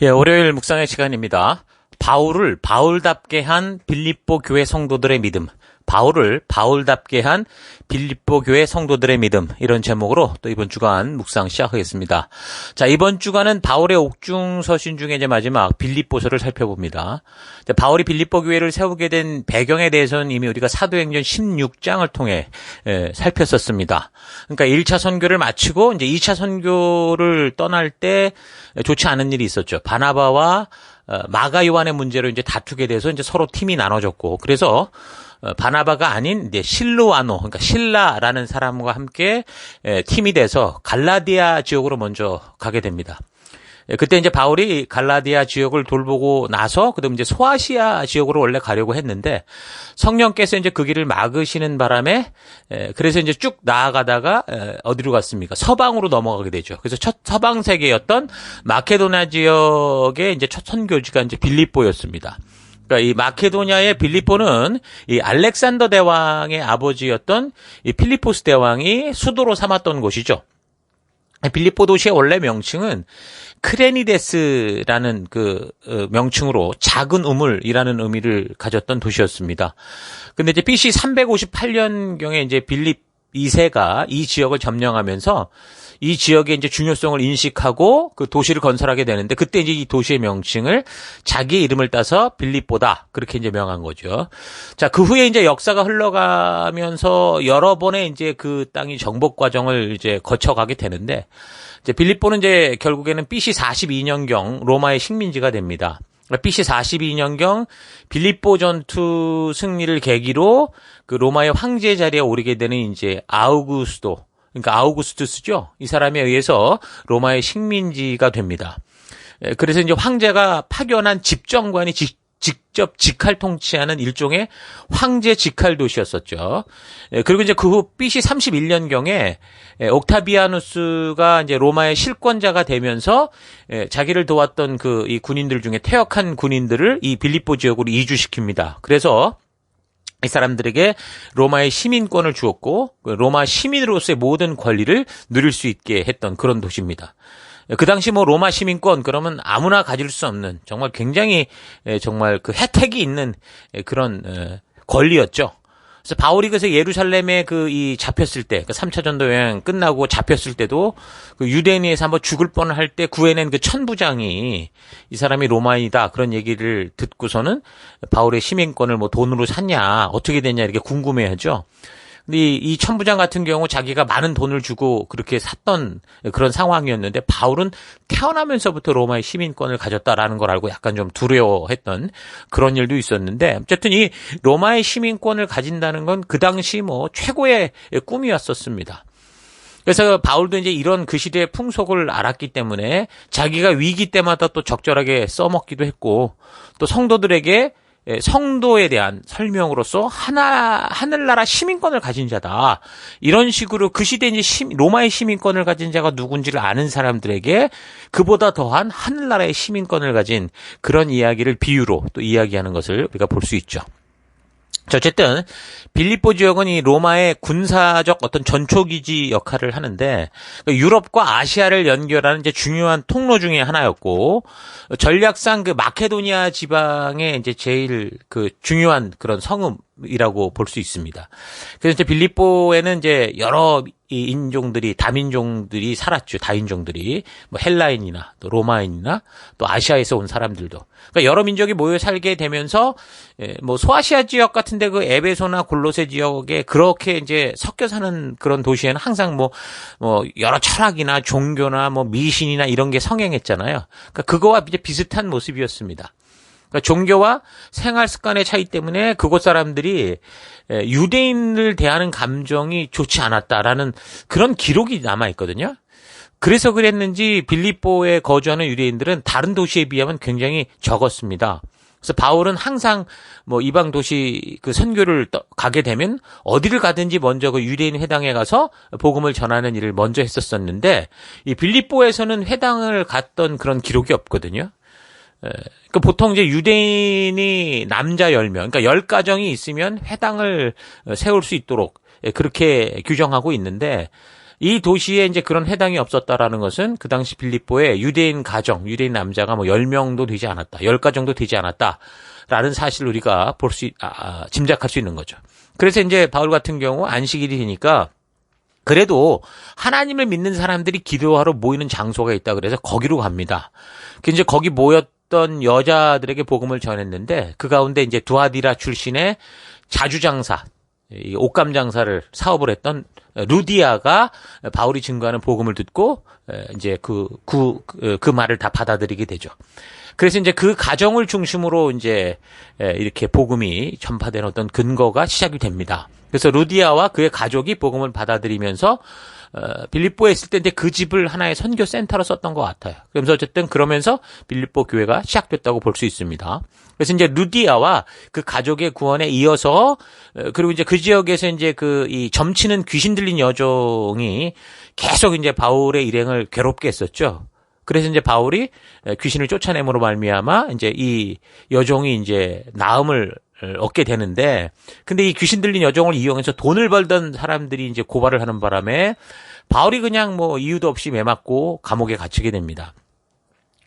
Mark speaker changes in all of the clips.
Speaker 1: 예, 월요일 묵상의 시간입니다. 바울을 바울답게 한 빌립보 교회 성도들의 믿음. 바울을 바울답게 한 빌립보 교회 성도들의 믿음. 이런 제목으로 또 이번 주간 묵상 시작하겠습니다. 자, 이번 주간은 바울의 옥중 서신 중에 이제 마지막 빌립보서를 살펴봅니다. 바울이 빌립보 교회를 세우게 된 배경에 대해서는 이미 우리가 사도행전 16장을 통해 살폈었습니다. 그러니까 1차 선교를 마치고 이제 2차 선교를 떠날 때 좋지 않은 일이 있었죠. 바나바와 마가 요한의 문제로 이제 다투게 돼서 이제 서로 팀이 나눠졌고, 그래서 바나바가 아닌 이제 실루아노, 그러니까 실라라는 사람과 함께 팀이 돼서 갈라디아 지역으로 먼저 가게 됩니다. 그때 이제 바울이 갈라디아 지역을 돌보고 나서 그다음 이제 소아시아 지역으로 원래 가려고 했는데 성령께서 이제 그 길을 막으시는 바람에 그래서 이제 쭉 나아가다가 어디로 갔습니까? 서방으로 넘어가게 되죠. 그래서 첫 서방 세계였던 마케도냐 지역의 이제 첫 선교지가 이제 빌립보였습니다. 그러니까 이 마케도냐의 빌립보는 이 알렉산더 대왕의 아버지였던 이 필리포스 대왕이 수도로 삼았던 곳이죠. 빌립보 도시의 원래 명칭은 크레니데스라는 그 명칭으로 작은 우물이라는 의미를 가졌던 도시였습니다. 근데 이제 BC 358년경에 이제 빌립 2세가 이 지역을 점령하면서 이 지역의 이제 중요성을 인식하고 그 도시를 건설하게 되는데, 그때 이제 이 도시의 명칭을 자기의 이름을 따서 빌립보다 그렇게 이제 명한 거죠. 자, 그 후에 이제 역사가 흘러가면서 여러 번의 이제 그 땅이 정복 과정을 이제 거쳐가게 되는데, 이제 빌립보는 이제 결국에는 BC 42년경 로마의 식민지가 됩니다. BC 42년경 빌립보 전투 승리를 계기로 그 로마의 황제 자리에 오르게 되는 이제 아우구스도, 그러니까 아우구스투스죠. 이 사람에 의해서 로마의 식민지가 됩니다. 그래서 이제 황제가 파견한 집정관이 직접 직할 통치하는 일종의 황제 직할 도시였었죠. 그리고 이제 그 후 BC 31년경에 옥타비아누스가 이제 로마의 실권자가 되면서 자기를 도왔던 그 이 군인들 중에 퇴역한 군인들을 이 빌립보 지역으로 이주시킵니다. 그래서 이 사람들에게 로마의 시민권을 주었고 로마 시민으로서의 모든 권리를 누릴 수 있게 했던 그런 도시입니다. 그 당시 뭐 로마 시민권 그러면 아무나 가질 수 없는 정말 굉장히 정말 그 혜택이 있는 그런 권리였죠. 그래서 바울이 그래서 예루살렘에 이 잡혔을 때, 그 3차 전도 여행 끝나고 잡혔을 때도 그 유대인에서 한번 죽을 뻔할 때 구해낸 그 천부장이 이 사람이 로마인이다 그런 얘기를 듣고서는 바울의 시민권을 뭐 돈으로 샀냐 어떻게 됐냐 이렇게 궁금해하죠. 근데 이 천부장 같은 경우 자기가 많은 돈을 주고 그렇게 샀던 그런 상황이었는데 바울은 태어나면서부터 로마의 시민권을 가졌다라는 걸 알고 약간 좀 두려워했던 그런 일도 있었는데, 어쨌든 이 로마의 시민권을 가진다는 건 그 당시 뭐 최고의 꿈이었었습니다. 그래서 바울도 이제 이런 그 시대의 풍속을 알았기 때문에 자기가 위기 때마다 또 적절하게 써먹기도 했고, 또 성도들에게 성도에 대한 설명으로서 하늘나라 시민권을 가진 자다. 이런 식으로 그 시대에 이제 로마의 시민권을 가진 자가 누군지를 아는 사람들에게 그보다 더한 하늘나라의 시민권을 가진 그런 이야기를 비유로 또 이야기하는 것을 우리가 볼 수 있죠. 자, 어쨌든 빌립보 지역은 이 로마의 군사적 어떤 전초기지 역할을 하는데 유럽과 아시아를 연결하는 이제 중요한 통로 중에 하나였고, 전략상 그 마케도니아 지방의 이제 제일 그 중요한 그런 성읍이라고 볼 수 있습니다. 그래서 이제 빌립보에는 이제 여러 이 인종들이, 다민종들이 살았죠. 다인종들이 뭐 헬라인이나 또 로마인이나 또 아시아에서 온 사람들도, 그러니까 여러 민족이 모여 살게 되면서 뭐 소아시아 지역 같은데 그 에베소나 골로새 지역에 그렇게 이제 섞여 사는 그런 도시에는 항상 뭐 여러 철학이나 종교나 뭐 미신이나 이런 게 성행했잖아요. 그러니까 그거와 이제 비슷한 모습이었습니다. 그러니까 종교와 생활 습관의 차이 때문에 그곳 사람들이 유대인을 대하는 감정이 좋지 않았다라는 그런 기록이 남아 있거든요. 그래서 그랬는지 빌립보에 거주하는 유대인들은 다른 도시에 비하면 굉장히 적었습니다. 그래서 바울은 항상 뭐 이방 도시 그 선교를 가게 되면 어디를 가든지 먼저 그 유대인 회당에 가서 복음을 전하는 일을 먼저 했었었는데, 이 빌립보에서는 회당을 갔던 그런 기록이 없거든요. 그러니까 보통 이제 유대인이 남자 10명, 그러니까 10가정이 있으면 회당을 세울 수 있도록 그렇게 규정하고 있는데, 이 도시에 이제 그런 회당이 없었다라는 것은 그 당시 빌립보에 유대인 가정, 유대인 남자가 뭐 10명도 되지 않았다. 10가정도 되지 않았다라는 사실을 우리가 짐작할 수 있는 거죠. 그래서 이제 바울 같은 경우 안식일이 되니까 그래도 하나님을 믿는 사람들이 기도하러 모이는 장소가 있다 그래서 거기로 갑니다. 이제 거기 모였던 여자들에게 복음을 전했는데 그 가운데 이제 두아디라 출신의 자주장사, 옷감 장사를 사업을 했던 루디아가 바울이 증거하는 복음을 듣고 이제 그 말을 다 받아들이게 되죠. 그래서 이제 그 가정을 중심으로 이제 이렇게 복음이 전파되는 어떤 근거가 시작이 됩니다. 그래서 루디아와 그의 가족이 복음을 받아들이면서 빌립보에 있을 때 이제 그 집을 하나의 선교 센터로 썼던 것 같아요. 그러면서 어쨌든 그러면서 빌립보 교회가 시작됐다고 볼 수 있습니다. 그래서 이제 루디아와 그 가족의 구원에 이어서 그리고 이제 그 지역에서 이제 이 점치는 귀신 들린 여종이 계속 이제 바울의 일행을 괴롭게 했었죠. 그래서 이제 바울이 귀신을 쫓아냄으로 말미암아 이제 이 여종이 이제 나음을 얻게 되는데, 근데 이 귀신 들린 여종을 이용해서 돈을 벌던 사람들이 이제 고발을 하는 바람에 바울이 그냥 뭐 이유도 없이 매맞고 감옥에 갇히게 됩니다.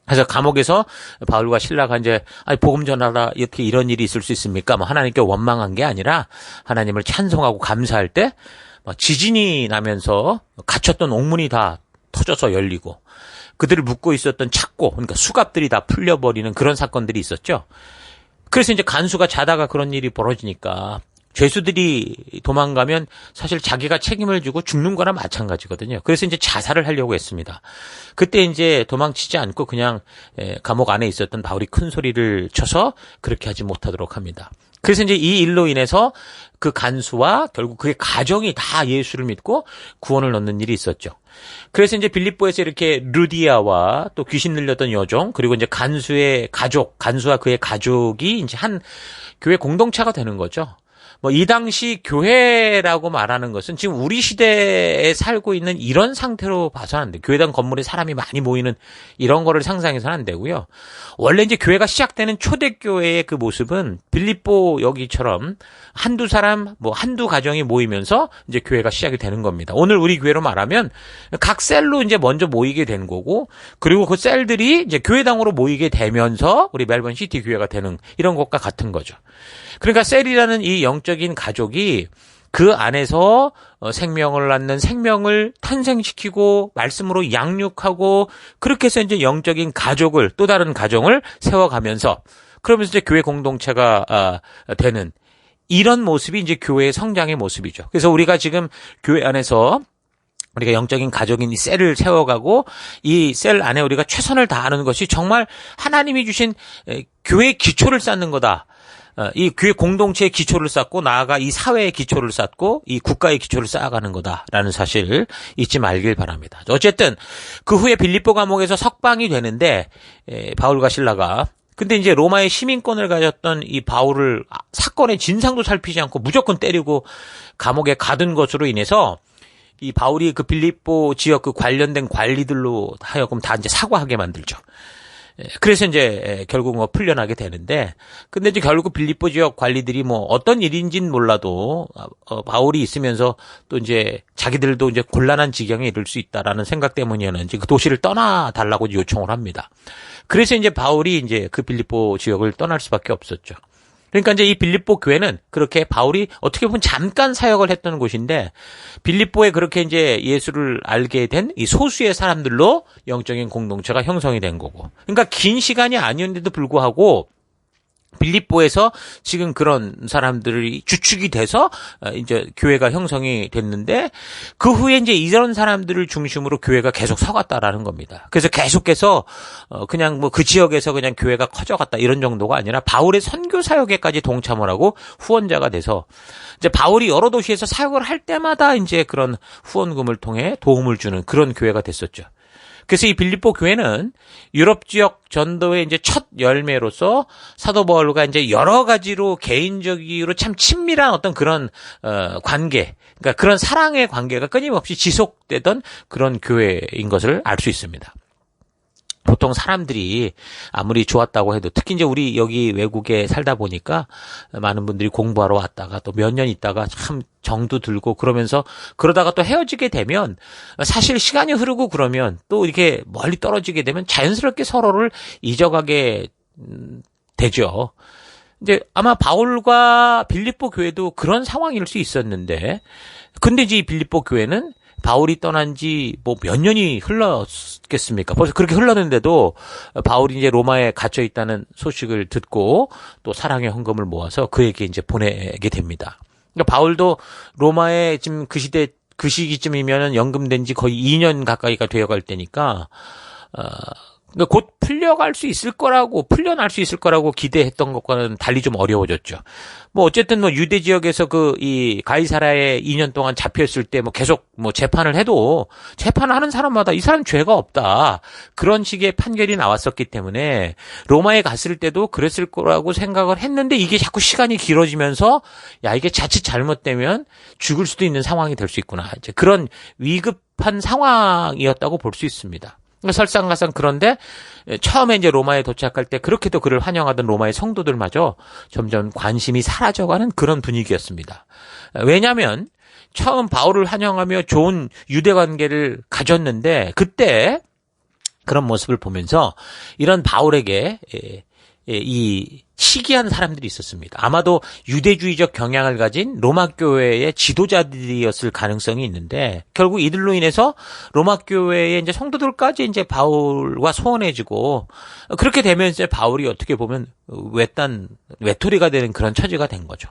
Speaker 1: 그래서 감옥에서 바울과 실라가 이제 복음 전하라 이렇게 이런 일이 있을 수 있습니까? 뭐 하나님께 원망한 게 아니라 하나님을 찬송하고 감사할 때 지진이 나면서 갇혔던 옥문이 다 터져서 열리고 그들을 묶고 있었던 착고, 그러니까 수갑들이 다 풀려버리는 그런 사건들이 있었죠. 그래서 이제 간수가 자다가 그런 일이 벌어지니까 죄수들이 도망가면 사실 자기가 책임을 지고 죽는 거나 마찬가지거든요. 그래서 이제 자살을 하려고 했습니다. 그때 이제 도망치지 않고 그냥 감옥 안에 있었던 바울이 큰 소리를 쳐서 그렇게 하지 못하도록 합니다. 그래서 이제 이 일로 인해서 그 간수와 결국 그의 가정이 다 예수를 믿고 구원을 얻는 일이 있었죠. 그래서 이제 빌립보에서 이렇게 루디아와 또 귀신 들렸던 여종, 그리고 이제 간수의 가족, 간수와 그의 가족이 이제 한 교회 공동체가 되는 거죠. 뭐 이 당시 교회라고 말하는 것은 지금 우리 시대에 살고 있는 이런 상태로 봐서는 안 돼요. 교회당 건물에 사람이 많이 모이는 이런 거를 상상해서는 안 되고요. 원래 이제 교회가 시작되는 초대교회의 그 모습은 빌립보 여기처럼 한두 사람, 뭐 한두 가정이 모이면서 이제 교회가 시작이 되는 겁니다. 오늘 우리 교회로 말하면 각 셀로 이제 먼저 모이게 된 거고, 그리고 그 셀들이 이제 교회당으로 모이게 되면서 우리 멜번 시티 교회가 되는 이런 것과 같은 거죠. 그러니까 셀이라는 이 영적인 가족이 그 안에서 생명을 낳는 생명을 탄생시키고 말씀으로 양육하고 그렇게 해서 이제 영적인 가족을, 또 다른 가정을 세워가면서 그러면서 이제 교회 공동체가 되는 이런 모습이 이제 교회의 성장의 모습이죠. 그래서 우리가 지금 교회 안에서 우리가 영적인 가족인 이 셀을 세워가고 이 셀 안에 우리가 최선을 다하는 것이 정말 하나님이 주신 교회의 기초를 쌓는 거다. 이 교회 공동체의 기초를 쌓고 나아가 이 사회의 기초를 쌓고 이 국가의 기초를 쌓아가는 거다라는 사실을 잊지 말길 바랍니다. 어쨌든 그 후에 빌립보 감옥에서 석방이 되는데 바울과 실라가, 근데 이제 로마의 시민권을 가졌던 이 바울을 사건의 진상도 살피지 않고 무조건 때리고 감옥에 가둔 것으로 인해서 이 바울이 그 빌립보 지역 그 관련된 관리들로 하여금 다 이제 사과하게 만들죠. 그래서 이제 결국 뭐 풀려나게 되는데, 근데 이제 결국 빌립보 지역 관리들이 뭐 어떤 일인지는 몰라도 바울이 있으면서 또 이제 자기들도 이제 곤란한 지경에 이를 수 있다라는 생각 때문이었는지 그 도시를 떠나 달라고 요청을 합니다. 그래서 이제 바울이 이제 그 빌립보 지역을 떠날 수밖에 없었죠. 그러니까 이제 이 빌립보 교회는 그렇게 바울이 어떻게 보면 잠깐 사역을 했던 곳인데 빌립보에 그렇게 이제 예수를 알게 된 이 소수의 사람들로 영적인 공동체가 형성이 된 거고. 그러니까 긴 시간이 아니었는데도 불구하고 빌립보에서 지금 그런 사람들이 주축이 돼서 이제 교회가 형성이 됐는데 그 후에 이제 이런 사람들을 중심으로 교회가 계속 서갔다라는 겁니다. 그래서 계속해서 그냥 뭐 그 지역에서 그냥 교회가 커져갔다 이런 정도가 아니라 바울의 선교 사역에까지 동참을 하고 후원자가 돼서 이제 바울이 여러 도시에서 사역을 할 때마다 이제 그런 후원금을 통해 도움을 주는 그런 교회가 됐었죠. 그래서 이 빌립보 교회는 유럽 지역 전도의 이제 첫 열매로서 사도 바울과 이제 여러 가지로 개인적으로 참 친밀한 어떤 그런 관계, 그러니까 그런 사랑의 관계가 끊임없이 지속되던 그런 교회인 것을 알 수 있습니다. 보통 사람들이 아무리 좋았다고 해도 특히 이제 우리 여기 외국에 살다 보니까 많은 분들이 공부하러 왔다가 또 몇 년 있다가 참 정도 들고 그러면서 그러다가 또 헤어지게 되면 사실 시간이 흐르고 그러면 또 이렇게 멀리 떨어지게 되면 자연스럽게 서로를 잊어가게 되죠. 이제 아마 바울과 빌립보 교회도 그런 상황일 수 있었는데 근데 이제 이 빌립보 교회는 바울이 떠난 지 뭐 몇 년이 흘렀겠습니까? 벌써 그렇게 흘렀는데도 바울이 이제 로마에 갇혀 있다는 소식을 듣고 또 사랑의 헌금을 모아서 그에게 이제 보내게 됩니다. 그러니까 바울도 로마에 지금 그 시기쯤이면은 연금된 지 거의 2년 가까이가 되어갈 때니까, 그러니까 곧 풀려날 수 있을 거라고 기대했던 것과는 달리 좀 어려워졌죠. 뭐 어쨌든 뭐 유대 지역에서 이 가이사랴에 2년 동안 잡혔을 때 뭐 계속 뭐 재판을 해도 재판을 하는 사람마다 이 사람 죄가 없다. 그런 식의 판결이 나왔었기 때문에 로마에 갔을 때도 그랬을 거라고 생각을 했는데 이게 자꾸 시간이 길어지면서 야, 이게 자칫 잘못되면 죽을 수도 있는 상황이 될 수 있구나. 이제 그런 위급한 상황이었다고 볼 수 있습니다. 설상가상 그런데 처음에 이제 로마에 도착할 때 그렇게도 그를 환영하던 로마의 성도들마저 점점 관심이 사라져가는 그런 분위기였습니다. 왜냐하면 처음 바울을 환영하며 좋은 유대 관계를 가졌는데 그때 그런 모습을 보면서 이런 바울에게 이 시기한 사람들이 있었습니다. 아마도 유대주의적 경향을 가진 로마 교회의 지도자들이었을 가능성이 있는데 결국 이들로 인해서 로마 교회의 이제 성도들까지 이제 바울과 소원해지고 그렇게 되면 이제 바울이 어떻게 보면 외톨이가 되는 그런 처지가 된 거죠.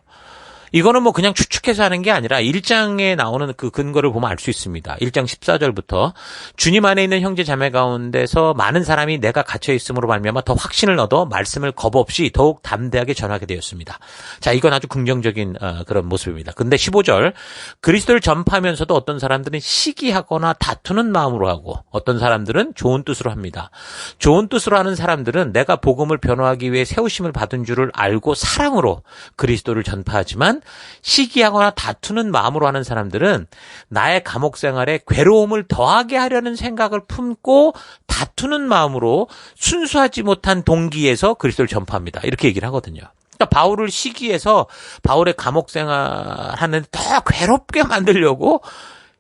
Speaker 1: 이거는 뭐 그냥 추측해서 하는 게 아니라 1장에 나오는 그 근거를 보면 알 수 있습니다. 1장 14절부터 주님 안에 있는 형제 자매 가운데서 많은 사람이 내가 갇혀 있음으로 말미암아 더 확신을 얻어 말씀을 겁 없이 더욱 담대하게 전하게 되었습니다. 자, 이건 아주 긍정적인 그런 모습입니다. 근데 15절 그리스도를 전파하면서도 어떤 사람들은 시기하거나 다투는 마음으로 하고 어떤 사람들은 좋은 뜻으로 합니다. 좋은 뜻으로 하는 사람들은 내가 복음을 변호하기 위해 세우심을 받은 줄을 알고 사랑으로 그리스도를 전파하지만 시기하거나 다투는 마음으로 하는 사람들은 나의 감옥 생활에 괴로움을 더하게 하려는 생각을 품고 다투는 마음으로 순수하지 못한 동기에서 그리스도를 전파합니다. 이렇게 얘기를 하거든요. 그러니까 바울을 시기해서 바울의 감옥 생활하는 더 괴롭게 만들려고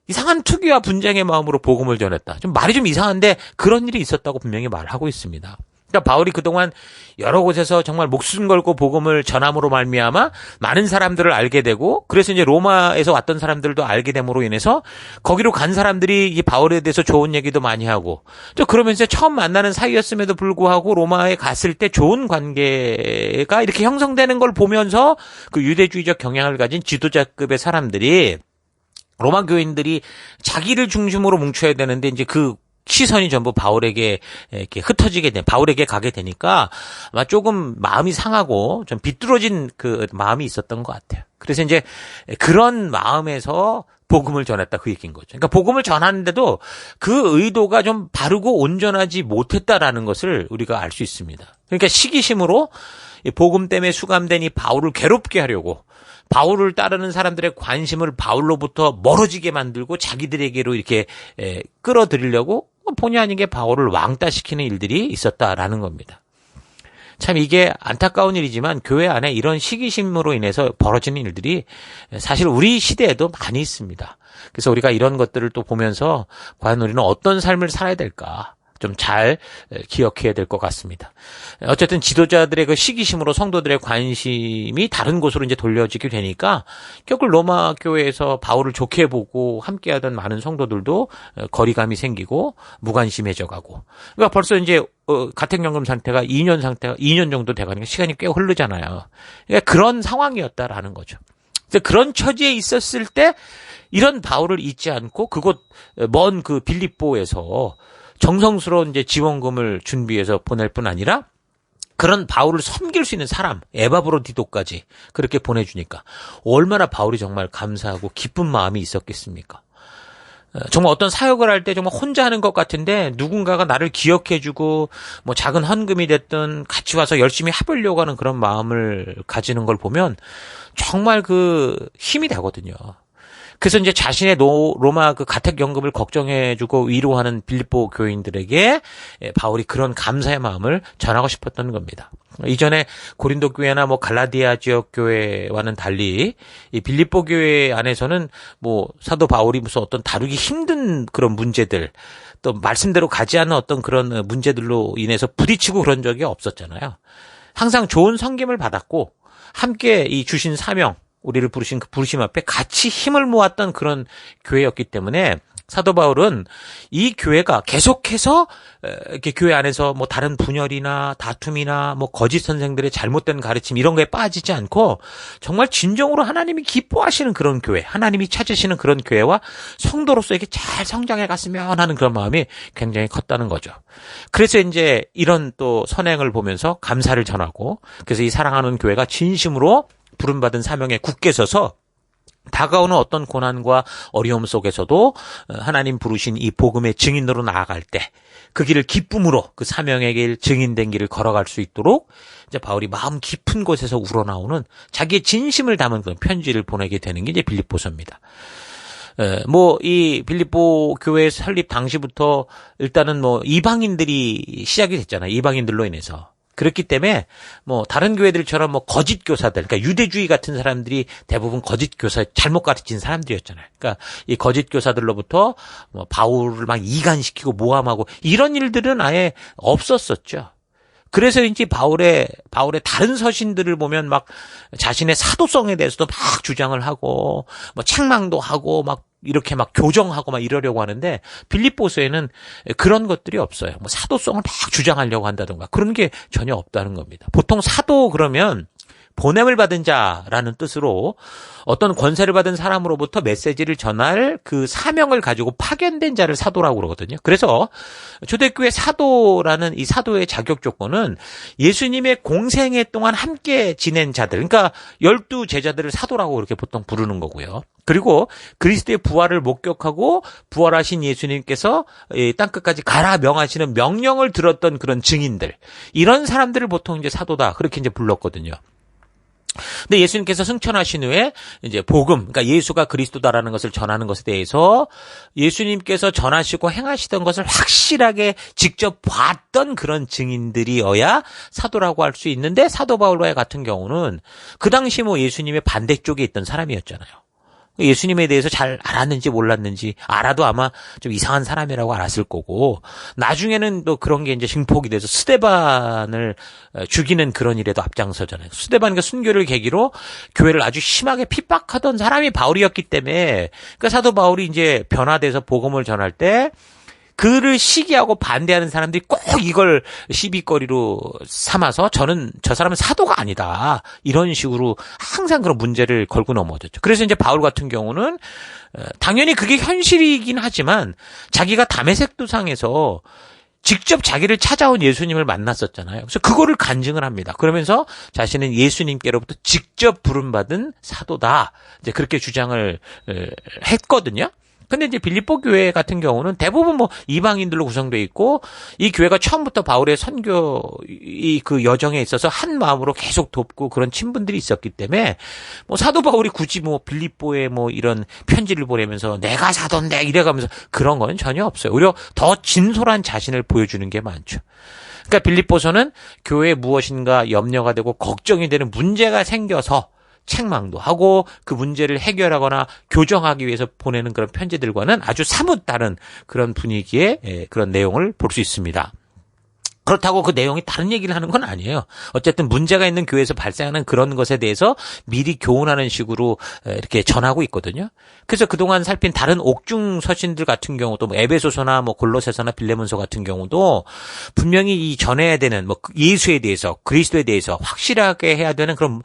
Speaker 1: 이상한 투기와 분쟁의 마음으로 복음을 전했다. 좀 말이 좀 이상한데 그런 일이 있었다고 분명히 말하고 있습니다. 그러니까 바울이 그동안 여러 곳에서 정말 목숨 걸고 복음을 전함으로 말미암아 많은 사람들을 알게 되고 그래서 이제 로마에서 왔던 사람들도 알게 됨으로 인해서 거기로 간 사람들이 이 바울에 대해서 좋은 얘기도 많이 하고 또 그러면서 처음 만나는 사이였음에도 불구하고 로마에 갔을 때 좋은 관계가 이렇게 형성되는 걸 보면서 그 유대주의적 경향을 가진 지도자급의 사람들이 로마 교인들이 자기를 중심으로 뭉쳐야 되는데 이제 그 시선이 전부 바울에게 이렇게 흩어지게 바울에게 가게 되니까 아마 조금 마음이 상하고 좀 비뚤어진 그 마음이 있었던 것 같아요. 그래서 이제 그런 마음에서 복음을 전했다 그 얘기인 거죠. 그러니까 복음을 전하는데도 그 의도가 좀 바르고 온전하지 못했다라는 것을 우리가 알 수 있습니다. 그러니까 시기심으로 복음 때문에 수감된 이 바울을 괴롭게 하려고 바울을 따르는 사람들의 관심을 바울로부터 멀어지게 만들고 자기들에게로 이렇게 끌어들이려고 본의 아니게 바울을 왕따시키는 일들이 있었다라는 겁니다. 참 이게 안타까운 일이지만 교회 안에 이런 시기심으로 인해서 벌어지는 일들이 사실 우리 시대에도 많이 있습니다. 그래서 우리가 이런 것들을 또 보면서 과연 우리는 어떤 삶을 살아야 될까 좀 잘 기억해야 될 것 같습니다. 어쨌든 지도자들의 그 시기심으로 성도들의 관심이 다른 곳으로 이제 돌려지게 되니까 결국 로마 교회에서 바울을 좋게 보고 함께하던 많은 성도들도 거리감이 생기고 무관심해져 가고. 그러니까 벌써 이제 가택연금 상태가 2년 정도 돼가니까 시간이 꽤 흐르잖아요. 그러니까 그런 상황이었다라는 거죠. 그런 처지에 있었을 때 이런 바울을 잊지 않고 그곳 먼 그 빌립보에서 정성스러운 이제 지원금을 준비해서 보낼 뿐 아니라 그런 바울을 섬길 수 있는 사람, 에바브로디도까지 그렇게 보내주니까 얼마나 바울이 정말 감사하고 기쁜 마음이 있었겠습니까? 정말 어떤 사역을 할 때 정말 혼자 하는 것 같은데 누군가가 나를 기억해주고 뭐 작은 헌금이 됐든 같이 와서 열심히 해보려고 하는 그런 마음을 가지는 걸 보면 정말 그 힘이 되거든요. 그래서 이제 자신의 로마 그 가택 연금을 걱정해주고 위로하는 빌립보 교인들에게 바울이 그런 감사의 마음을 전하고 싶었던 겁니다. 이전에 고린도 교회나 뭐 갈라디아 지역 교회와는 달리 이 빌립보 교회 안에서는 뭐 사도 바울이 무슨 어떤 다루기 힘든 그런 문제들, 또 말씀대로 가지 않는 어떤 그런 문제들로 인해서 부딪히고 그런 적이 없었잖아요. 항상 좋은 섬김을 받았고 함께 이 주신 사명, 우리를 부르신 그 부르심 앞에 같이 힘을 모았던 그런 교회였기 때문에 사도 바울은 이 교회가 계속해서 이렇게 교회 안에서 뭐 다른 분열이나 다툼이나 뭐 거짓 선생들의 잘못된 가르침 이런 거에 빠지지 않고 정말 진정으로 하나님이 기뻐하시는 그런 교회, 하나님이 찾으시는 그런 교회와 성도로서에게 잘 성장해 갔으면 하는 그런 마음이 굉장히 컸다는 거죠. 그래서 이제 이런 또 선행을 보면서 감사를 전하고, 그래서 이 사랑하는 교회가 진심으로 부름받은 사명에 굳게 서서 다가오는 어떤 고난과 어려움 속에서도 하나님 부르신 이 복음의 증인으로 나아갈 때 그 길을 기쁨으로, 그 사명의 길, 증인된 길을 걸어갈 수 있도록 이제 바울이 마음 깊은 곳에서 우러나오는 자기의 진심을 담은 그런 편지를 보내게 되는 게 이제 빌립보서입니다. 뭐 이 빌립보 교회 설립 당시부터 일단은 뭐 이방인들이 시작이 됐잖아요. 이방인들로 인해서. 그렇기 때문에 뭐 다른 교회들처럼 뭐 거짓 교사들, 그러니까 유대주의 같은 사람들이 대부분 거짓 교사, 잘못 가르친 사람들이었잖아요. 그러니까 이 거짓 교사들로부터 뭐 바울을 막 이간시키고 모함하고 이런 일들은 아예 없었었죠. 그래서 이제 바울의 다른 서신들을 보면 막 자신의 사도성에 대해서도 막 주장을 하고 뭐 책망도 하고 막 이렇게 막 교정하고 막 이러려고 하는데 빌립보서에는 그런 것들이 없어요. 뭐 사도성을 막 주장하려고 한다든가 그런 게 전혀 없다는 겁니다. 보통 사도 그러면 보냄을 받은 자라는 뜻으로 어떤 권세를 받은 사람으로부터 메시지를 전할 그 사명을 가지고 파견된 자를 사도라고 그러거든요. 그래서 초대교회 사도라는 이 사도의 자격 조건은 예수님의 공생애 동안 함께 지낸 자들, 그러니까 12 제자들을 사도라고 그렇게 보통 부르는 거고요. 그리고 그리스도의 부활을 목격하고 부활하신 예수님께서 땅끝까지 가라 명하시는 명령을 들었던 그런 증인들, 이런 사람들을 보통 이제 사도다 그렇게 이제 불렀거든요. 근데 예수님께서 승천하신 후에 이제 복음, 그러니까 예수가 그리스도다라는 것을 전하는 것에 대해서 예수님께서 전하시고 행하시던 것을 확실하게 직접 봤던 그런 증인들이어야 사도라고 할 수 있는데, 사도 바울과 같은 경우는 그 당시 뭐 예수님의 반대쪽에 있던 사람이었잖아요. 예수님에 대해서 잘 알았는지 몰랐는지, 알아도 아마 좀 이상한 사람이라고 알았을 거고, 나중에는 또 그런 게 이제 증폭이 돼서 스데반을 죽이는 그런 일에도 앞장서잖아요. 스데반과 순교를 계기로 교회를 아주 심하게 핍박하던 사람이 바울이었기 때문에, 그러니까 사도 바울이 이제 변화돼서 복음을 전할 때 그를 시기하고 반대하는 사람들이 꼭 이걸 시비거리로 삼아서 저는 저 사람은 사도가 아니다, 이런 식으로 항상 그런 문제를 걸고 넘어졌죠. 그래서 이제 바울 같은 경우는 당연히 그게 현실이긴 하지만 자기가 다메섹 도상에서 직접 자기를 찾아온 예수님을 만났었잖아요. 그래서 그거를 간증을 합니다. 그러면서 자신은 예수님께로부터 직접 부름받은 사도다, 이제 그렇게 주장을 했거든요. 근데 이제 빌립보 교회 같은 경우는 대부분 뭐 이방인들로 구성되어 있고, 이 교회가 처음부터 바울의 선교 그 여정에 있어서 한 마음으로 계속 돕고 그런 친분들이 있었기 때문에 뭐 사도 바울이 굳이 뭐 빌립보에 뭐 이런 편지를 보내면서 내가 사도인데 이래가면서 그런 건 전혀 없어요. 오히려 더 진솔한 자신을 보여주는 게 많죠. 그러니까 빌립보서는 교회에 무엇인가 염려가 되고 걱정이 되는 문제가 생겨서 책망도 하고 그 문제를 해결하거나 교정하기 위해서 보내는 그런 편지들과는 아주 사뭇 다른 그런 분위기의 그런 내용을 볼 수 있습니다. 그렇다고 그 내용이 다른 얘기를 하는 건 아니에요. 어쨌든 문제가 있는 교회에서 발생하는 그런 것에 대해서 미리 교훈하는 식으로 이렇게 전하고 있거든요. 그래서 그동안 살핀 다른 옥중 서신들 같은 경우도 뭐 에베소서나 뭐 골로새서나 빌레몬서 같은 경우도 분명히 이 전해야 되는 뭐 예수에 대해서, 그리스도에 대해서 확실하게 해야 되는 그런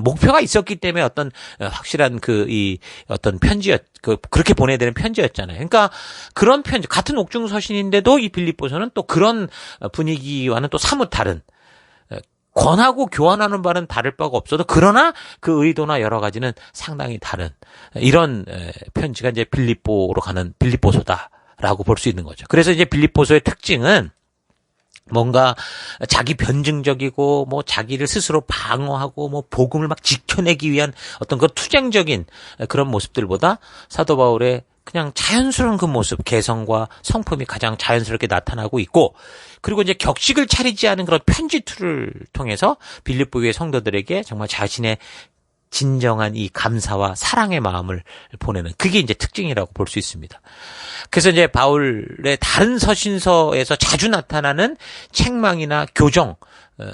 Speaker 1: 목표가 있었기 때문에 어떤 확실한 이 어떤 그렇게 보내야 되는 편지였잖아요. 그러니까 그런 편지, 같은 옥중 서신인데도 이 빌립보서는 또 그런 분위기와는 또 사뭇 다른, 권하고 교환하는 바는 다를 바가 없어도 그러나 그 의도나 여러 가지는 상당히 다른 이런 편지가 이제 빌립보로 가는 빌립보서다라고 볼 수 있는 거죠. 그래서 이제 빌립보서의 특징은 뭔가 자기 변증적이고 뭐 자기를 스스로 방어하고 뭐 복음을 막 지켜내기 위한 어떤 그 투쟁적인 그런 모습들보다 사도 바울의 그냥 자연스러운 그 모습, 개성과 성품이 가장 자연스럽게 나타나고 있고, 그리고 이제 격식을 차리지 않은 그런 편지투를 통해서 빌립보의 성도들에게 정말 자신의 진정한 이 감사와 사랑의 마음을 보내는, 그게 이제 특징이라고 볼 수 있습니다. 그래서 이제 바울의 다른 서신서에서 자주 나타나는 책망이나 교정,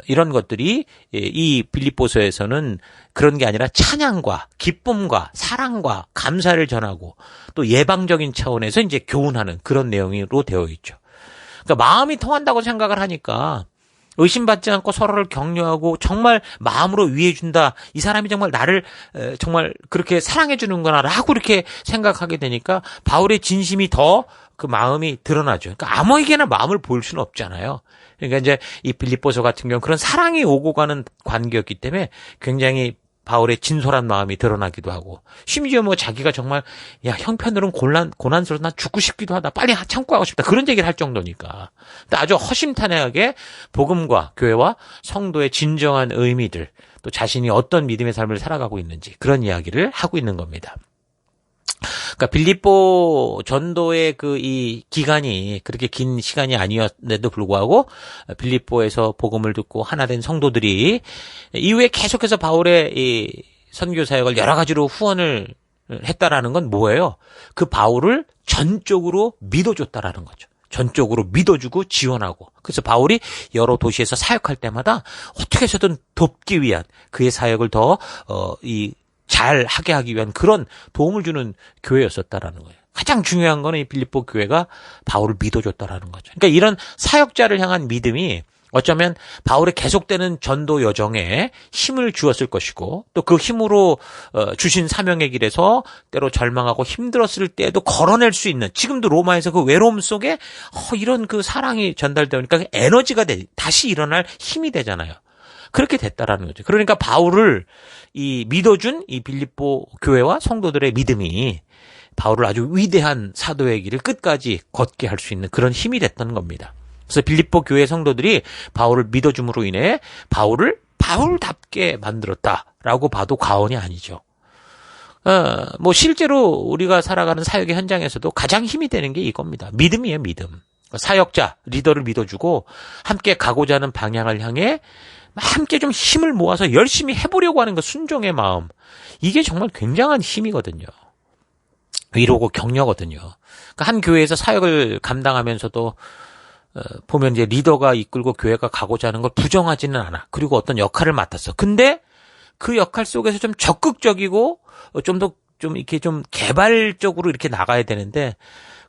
Speaker 1: 이런 것들이 이 빌립보서에서는 그런 게 아니라 찬양과 기쁨과 사랑과 감사를 전하고 또 예방적인 차원에서 이제 교훈하는 그런 내용으로 되어 있죠. 그러니까 마음이 통한다고 생각을 하니까 의심받지 않고 서로를 격려하고 정말 마음으로 위해준다. 이 사람이 정말 나를 정말 그렇게 사랑해주는구나라고 이렇게 생각하게 되니까 바울의 진심이 더 그 마음이 드러나죠. 그러니까 아무에게나 마음을 보일 수는 없잖아요. 그러니까 이제 이 빌립보서 같은 경우는 그런 사랑이 오고 가는 관계였기 때문에 굉장히 바울의 진솔한 마음이 드러나기도 하고, 심지어 뭐 자기가 정말 야 형편으로는 고난스러워 난 죽고 싶기도 하다, 빨리 참고 하고 싶다, 그런 얘기를 할 정도니까 아주 허심탄회하게 복음과 교회와 성도의 진정한 의미들, 또 자신이 어떤 믿음의 삶을 살아가고 있는지 그런 이야기를 하고 있는 겁니다. 그러니까 빌립보 전도의 그 이 기간이 그렇게 긴 시간이 아니었는데도 불구하고 빌립보에서 복음을 듣고 하나 된 성도들이 이후에 계속해서 바울의 이 선교 사역을 여러 가지로 후원을 했다라는 건 뭐예요? 그 바울을 전적으로 믿어줬다라는 거죠. 전적으로 믿어주고 지원하고, 그래서 바울이 여러 도시에서 사역할 때마다 어떻게 해서든 돕기 위한 그의 사역을 더 잘 하게 하기 위한 그런 도움을 주는 교회였었다라는 거예요. 가장 중요한 거는 이 빌립보 교회가 바울을 믿어줬다라는 거죠. 그러니까 이런 사역자를 향한 믿음이 어쩌면 바울의 계속되는 전도 여정에 힘을 주었을 것이고, 또 그 힘으로 주신 사명의 길에서 때로 절망하고 힘들었을 때에도 걸어낼 수 있는, 지금도 로마에서 그 외로움 속에 이런 그 사랑이 전달되니까 에너지가 다시 일어날 힘이 되잖아요. 그렇게 됐다라는 거죠. 그러니까 바울을 이 믿어준 이 빌립보 교회와 성도들의 믿음이 바울을 아주 위대한 사도의 길을 끝까지 걷게 할 수 있는 그런 힘이 됐던 겁니다. 그래서 빌립보 교회 성도들이 바울을 믿어줌으로 인해 바울을 바울답게 만들었다라고 봐도 과언이 아니죠. 뭐 실제로 우리가 살아가는 사역의 현장에서도 가장 힘이 되는 게 이겁니다. 믿음이에요, 믿음. 사역자, 리더를 믿어주고 함께 가고자 하는 방향을 향해 함께 좀 힘을 모아서 열심히 해보려고 하는 그 순종의 마음, 이게 정말 굉장한 힘이거든요. 위로고 격려거든요. 그러니까 한 교회에서 사역을 감당하면서도 보면 이제 리더가 이끌고 교회가 가고자 하는 걸 부정하지는 않아. 그리고 어떤 역할을 맡았어. 근데 그 역할 속에서 좀 적극적이고 좀 이렇게 좀 개발적으로 이렇게 나가야 되는데,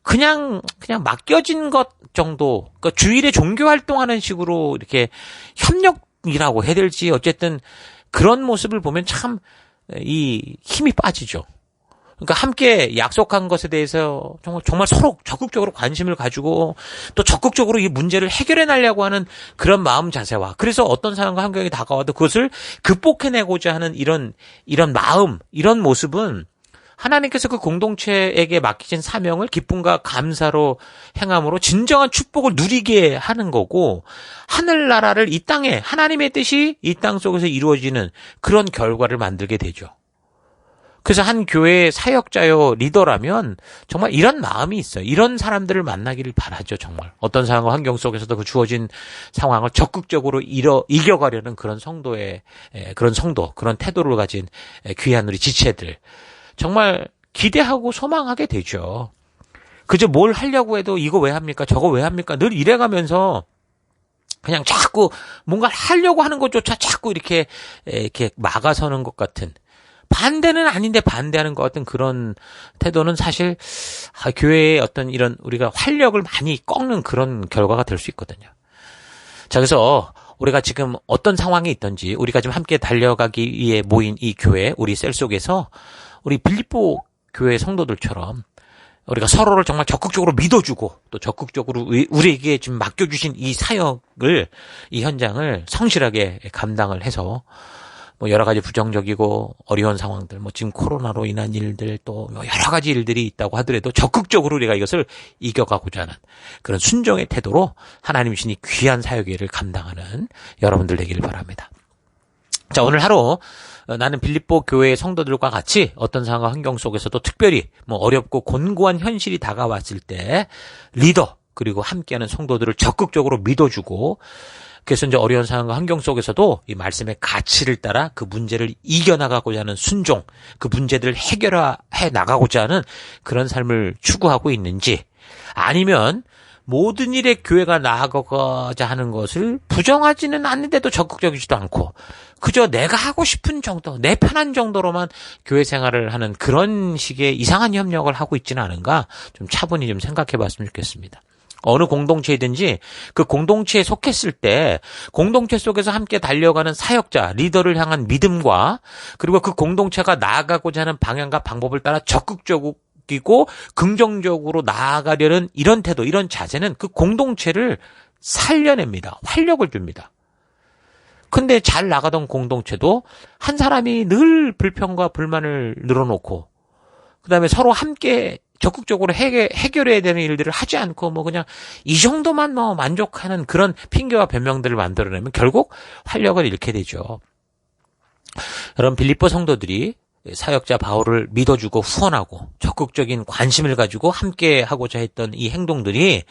Speaker 1: 그냥 맡겨진 것 정도, 그러니까 주일에 종교 활동하는 식으로 이렇게 협력이라고 해야 될지, 어쨌든 그런 모습을 보면 참 이 힘이 빠지죠. 그러니까 함께 약속한 것에 대해서 정말 서로 적극적으로 관심을 가지고 또 적극적으로 이 문제를 해결해 나려고 하는 그런 마음 자세와, 그래서 어떤 상황과 환경이 다가와도 그것을 극복해내고자 하는 이런 마음, 이런 모습은 하나님께서 그 공동체에게 맡기신 사명을 기쁨과 감사로 행함으로 진정한 축복을 누리게 하는 거고, 하늘나라를 이 땅에 하나님의 뜻이 이 땅 속에서 이루어지는 그런 결과를 만들게 되죠. 그래서 한 교회의 사역자요 리더라면 정말 이런 마음이 있어요. 이런 사람들을 만나기를 바라죠. 정말 어떤 상황과 환경 속에서도 그 주어진 상황을 적극적으로 이겨가려는 그런 성도의 그런 태도를 가진 귀한 우리 지체들, 정말 기대하고 소망하게 되죠. 그저 뭘 하려고 해도 이거 왜 합니까? 저거 왜 합니까? 늘 이래가면서 그냥 자꾸 뭔가 하려고 하는 것조차 자꾸 이렇게 막아서는 것 같은, 반대는 아닌데 반대하는 것 같은 그런 태도는 사실 교회의 어떤 이런 우리가 활력을 많이 꺾는 그런 결과가 될 수 있거든요. 자, 그래서 우리가 지금 어떤 상황에 있든지 우리가 지금 함께 달려가기 위해 모인 이 교회, 우리 셀 속에서 우리 빌립보 교회 성도들처럼 우리가 서로를 정말 적극적으로 믿어주고 또 적극적으로 우리에게 지금 맡겨주신 이 사역을, 이 현장을 성실하게 감당을 해서 뭐 여러 가지 부정적이고 어려운 상황들, 뭐 지금 코로나로 인한 일들 또 여러 가지 일들이 있다고 하더라도 적극적으로 우리가 이것을 이겨가고자 하는 그런 순종의 태도로 하나님 신이 귀한 사역의 감당하는 여러분들 되기를 바랍니다. 자, 오늘 하루 나는 빌립보 교회의 성도들과 같이 어떤 상황과 환경 속에서도 특별히 뭐 어렵고 곤고한 현실이 다가왔을 때 리더 그리고 함께하는 성도들을 적극적으로 믿어주고, 그래서 이제 어려운 상황과 환경 속에서도 이 말씀의 가치를 따라 그 문제를 이겨나가고자 하는 순종, 그 문제들을 해결해 나가고자 하는 그런 삶을 추구하고 있는지, 아니면 모든 일에 교회가 나아가고자 하는 것을 부정하지는 않는데도 적극적이지도 않고 그저 내가 하고 싶은 정도, 내 편한 정도로만 교회 생활을 하는 그런 식의 이상한 협력을 하고 있지는 않은가 좀 차분히 좀 생각해 봤으면 좋겠습니다. 어느 공동체이든지 그 공동체에 속했을 때 공동체 속에서 함께 달려가는 사역자, 리더를 향한 믿음과 그리고 그 공동체가 나아가고자 하는 방향과 방법을 따라 적극적이고 긍정적으로 나아가려는 이런 태도, 이런 자세는 그 공동체를 살려냅니다. 활력을 줍니다. 근데 잘 나가던 공동체도 한 사람이 늘 불평과 불만을 늘어놓고 그다음에 서로 함께 적극적으로 해결해야 되는 일들을 하지 않고 뭐 그냥 이 정도만 뭐 만족하는 그런 핑계와 변명들을 만들어내면 결국 활력을 잃게 되죠. 여러분, 빌립보 성도들이 사역자 바울을 믿어주고 후원하고 적극적인 관심을 가지고 함께 하고자 했던 이 행동들이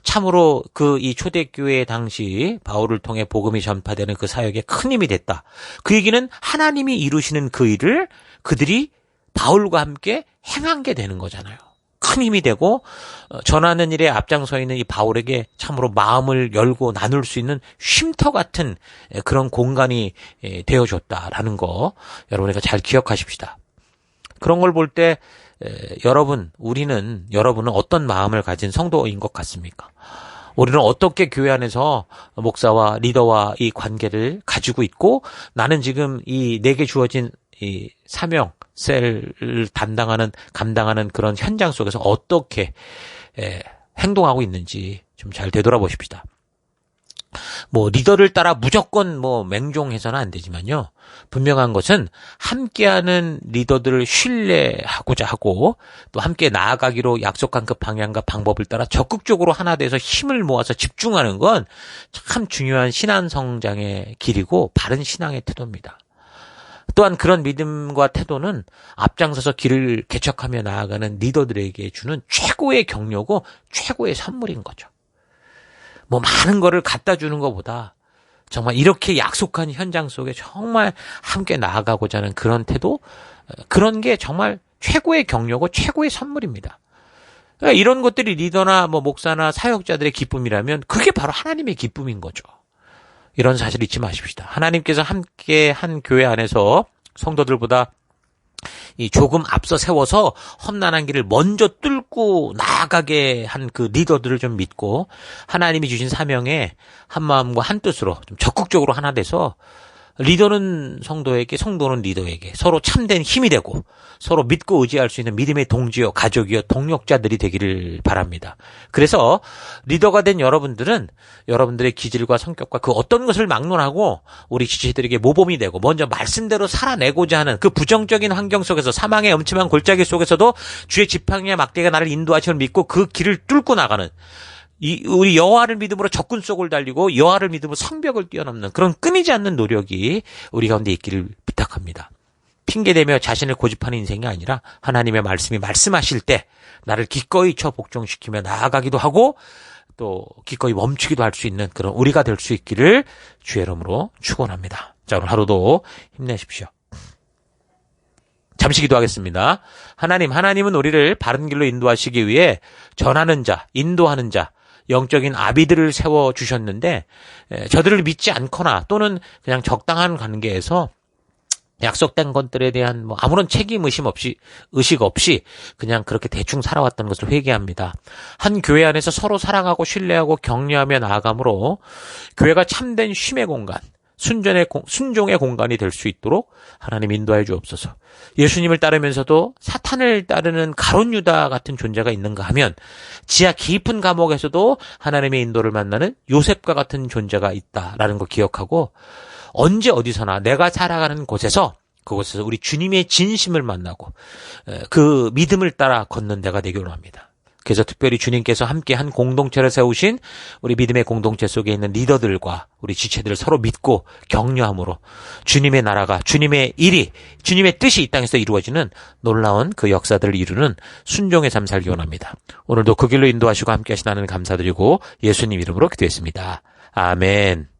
Speaker 1: 참으로 그 이 초대교회 당시 바울을 통해 복음이 전파되는 그 사역에 큰 힘이 됐다. 그 얘기는 하나님이 이루시는 그 일을 그들이 바울과 함께 행한 게 되는 거잖아요. 큰 힘이 되고 전하는 일에 앞장서 있는 이 바울에게 참으로 마음을 열고 나눌 수 있는 쉼터 같은 그런 공간이 되어줬다라는 거 여러분이 잘 기억하십시다. 그런 걸 볼 때 여러분은 어떤 마음을 가진 성도인 것 같습니까? 우리는 어떻게 교회 안에서 목사와 리더와 이 관계를 가지고 있고, 나는 지금 이 내게 주어진 이 사명, 셀을 감당하는 그런 현장 속에서 어떻게 행동하고 있는지 좀 잘 되돌아보십시다. 뭐 리더를 따라 무조건 뭐 맹종해서는 안 되지만요. 분명한 것은 함께하는 리더들을 신뢰하고자 하고 또 함께 나아가기로 약속한 그 방향과 방법을 따라 적극적으로 하나 돼서 힘을 모아서 집중하는 건 참 중요한 신앙 성장의 길이고 바른 신앙의 태도입니다. 또한 그런 믿음과 태도는 앞장서서 길을 개척하며 나아가는 리더들에게 주는 최고의 격려고 최고의 선물인 거죠. 뭐 많은 거를 갖다 주는 것보다 정말 이렇게 약속한 현장 속에 정말 함께 나아가고자 하는 그런 태도, 그런 게 정말 최고의 격려고 최고의 선물입니다. 그러니까 이런 것들이 리더나 뭐 목사나 사역자들의 기쁨이라면 그게 바로 하나님의 기쁨인 거죠. 이런 사실 잊지 마십시다. 하나님께서 함께 한 교회 안에서 성도들보다 이 조금 앞서 세워서 험난한 길을 먼저 뚫고 나아가게 한 그 리더들을 좀 믿고 하나님이 주신 사명에 한 마음과 한 뜻으로 좀 적극적으로 하나 돼서 리더는 성도에게, 성도는 리더에게 서로 참된 힘이 되고 서로 믿고 의지할 수 있는 믿음의 동지요, 가족이요, 동력자들이 되기를 바랍니다. 그래서 리더가 된 여러분들은 여러분들의 기질과 성격과 그 어떤 것을 막론하고 우리 지체들에게 모범이 되고 먼저 말씀대로 살아내고자 하는 그 부정적인 환경 속에서 사망의 엄침한 골짜기 속에서도 주의 지팡이와 막대가 나를 인도하시는 믿고 그 길을 뚫고 나가는 우리 여호와를 믿음으로 적군 속을 달리고 여호와를 믿음으로 성벽을 뛰어넘는 그런 끊이지 않는 노력이 우리 가운데 있기를 부탁합니다. 핑계대며 자신을 고집하는 인생이 아니라 하나님의 말씀이 말씀하실 때 나를 기꺼이 복종시키며 나아가기도 하고 또 기꺼이 멈추기도 할 수 있는 그런 우리가 될 수 있기를 주의 이름으로 축원합니다. 자, 오늘 하루도 힘내십시오. 잠시 기도하겠습니다. 하나님은 우리를 바른 길로 인도하시기 위해 전하는 자, 인도하는 자, 영적인 아비들을 세워주셨는데 저들을 믿지 않거나 또는 그냥 적당한 관계에서 약속된 것들에 대한 뭐 아무런 의식 없이 그냥 그렇게 대충 살아왔던 것을 회개합니다. 한 교회 안에서 서로 사랑하고 신뢰하고 격려하며 나아감으로 교회가 참된 쉼의 공간, 순종의 공간이 될 수 있도록 하나님 인도해 주옵소서. 예수님을 따르면서도 사탄을 따르는 가룟 유다 같은 존재가 있는가 하면 지하 깊은 감옥에서도 하나님의 인도를 만나는 요셉과 같은 존재가 있다라는 거 기억하고 언제 어디서나 내가 살아가는 곳에서 그곳에서 우리 주님의 진심을 만나고 그 믿음을 따라 걷는 데가 되기를 원합니다. 그래서 특별히 주님께서 함께 한 공동체를 세우신 우리 믿음의 공동체 속에 있는 리더들과 우리 지체들을 서로 믿고 격려함으로 주님의 나라가, 주님의 일이, 주님의 뜻이 이 땅에서 이루어지는 놀라운 그 역사들을 이루는 순종의 삶 살기 원합니다. 오늘도 그 길로 인도하시고 함께 하신 하나님 감사드리고 예수님 이름으로 기도했습니다. 아멘.